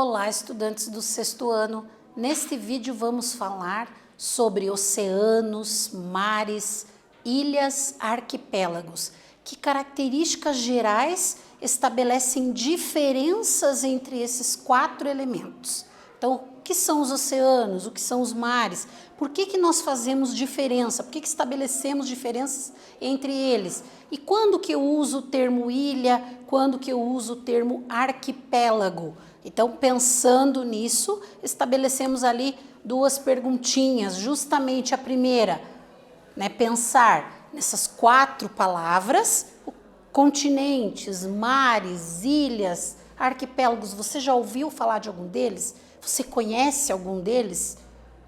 Olá, estudantes do sexto ano. Neste vídeo vamos falar sobre oceanos, mares, ilhas, arquipélagos. Que características gerais estabelecem diferenças entre esses quatro elementos? Então, o que são os oceanos? O que são os mares? Por que nós fazemos diferença? Por que estabelecemos diferenças entre eles? E quando que eu uso o termo ilha? Quando que eu uso o termo arquipélago? Então, pensando nisso, estabelecemos ali duas perguntinhas. Justamente a primeira, pensar nessas quatro palavras, continentes, mares, ilhas, arquipélagos. Você já ouviu falar de algum deles? Você conhece algum deles?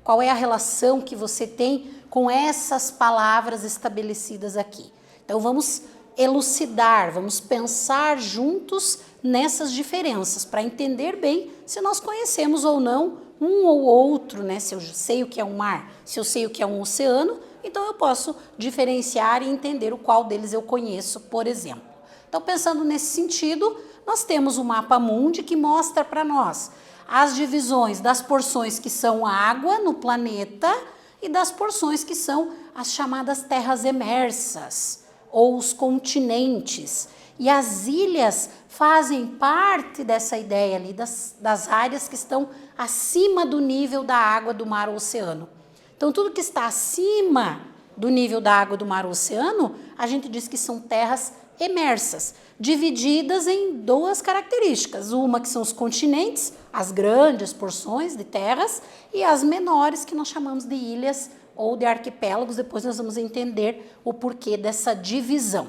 Qual é a relação que você tem com essas palavras estabelecidas aqui? Então, vamos elucidar, vamos pensar juntos nessas diferenças para entender bem se nós conhecemos ou não um ou outro, Se eu sei o que é um mar, se eu sei o que é um oceano, então eu posso diferenciar e entender o qual deles eu conheço, por exemplo. Então, pensando nesse sentido, nós temos o mapa mundi que mostra para nós as divisões das porções que são água no planeta e das porções que são as chamadas terras emersas ou os continentes. E as ilhas fazem parte dessa ideia ali, das áreas que estão acima do nível da água do mar ou oceano. Então, tudo que está acima do nível da água do mar ou oceano, a gente diz que são terras emersas, divididas em duas características. Uma que são os continentes, as grandes porções de terras, e as menores que nós chamamos de ilhas ou de arquipélagos. Depois nós vamos entender o porquê dessa divisão.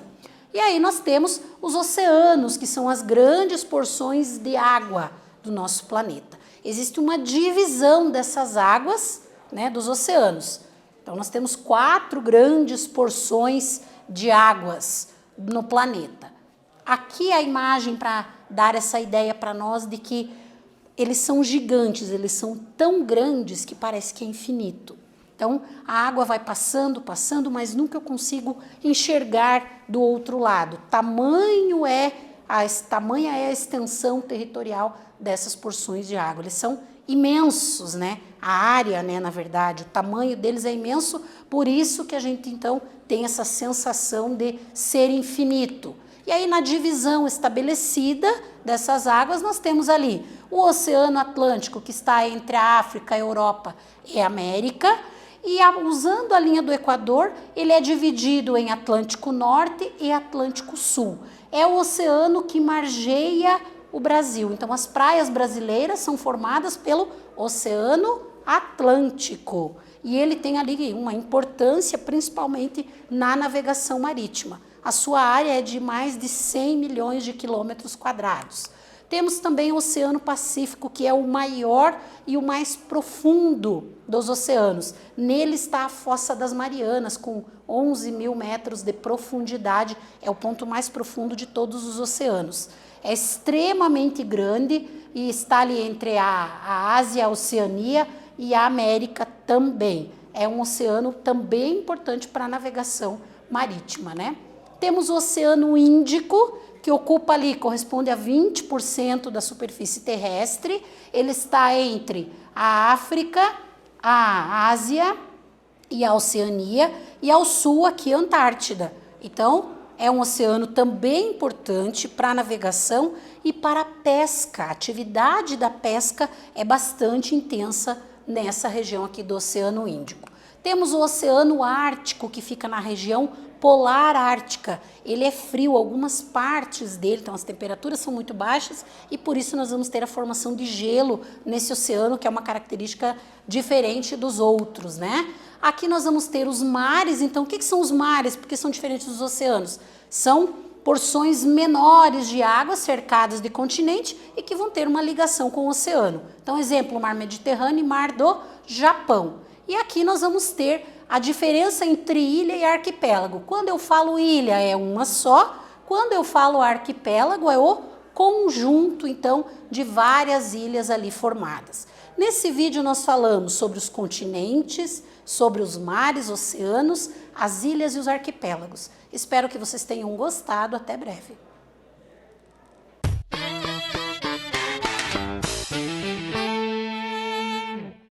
E aí nós temos os oceanos, que são as grandes porções de água do nosso planeta. Existe uma divisão dessas águas, dos oceanos. Então nós temos quatro grandes porções de águas no planeta. Aqui a imagem para dar essa ideia para nós de que eles são gigantes, eles são tão grandes que parece que é infinito. Então, a água vai passando, mas nunca eu consigo enxergar do outro lado. Tamanha é a extensão territorial dessas porções de água. Eles são imensos, A área, na verdade, o tamanho deles é imenso, por isso que a gente, então, tem essa sensação de ser infinito. E aí, na divisão estabelecida dessas águas, nós temos ali o Oceano Atlântico, que está entre a África, a Europa e a América. E usando a linha do Equador, ele é dividido em Atlântico Norte e Atlântico Sul. É o oceano que margeia o Brasil. Então, as praias brasileiras são formadas pelo Oceano Atlântico. E ele tem ali uma importância, principalmente na navegação marítima. A sua área é de mais de 100 milhões de quilômetros quadrados. Temos também o Oceano Pacífico, que é o maior e o mais profundo dos oceanos. Nele está a Fossa das Marianas, com 11 mil metros de profundidade. É o ponto mais profundo de todos os oceanos. É extremamente grande e está ali entre a Ásia, a Oceania e a América também. É um oceano também importante para a navegação marítima, Temos o Oceano Índico, que ocupa ali, corresponde a 20% da superfície terrestre. Ele está entre a África, a Ásia e a Oceania, e ao sul aqui a Antártida. Então, é um oceano também importante para a navegação e para a pesca. A atividade da pesca é bastante intensa nessa região aqui do Oceano Índico. Temos o Oceano Ártico, que fica na região polar ártica. Ele é frio, algumas partes dele, então as temperaturas são muito baixas e por isso nós vamos ter a formação de gelo nesse oceano, que é uma característica diferente dos outros, Aqui nós vamos ter os mares. Então, o que são os mares? Porque são diferentes dos oceanos. São porções menores de água cercadas de continente e que vão ter uma ligação com o oceano. Então, exemplo, o mar Mediterrâneo e mar do Japão. E aqui nós vamos ter a diferença entre ilha e arquipélago. Quando eu falo ilha, é uma só. Quando eu falo arquipélago, é o conjunto, então, de várias ilhas ali formadas. Nesse vídeo nós falamos sobre os continentes, sobre os mares, oceanos, as ilhas e os arquipélagos. Espero que vocês tenham gostado. Até breve.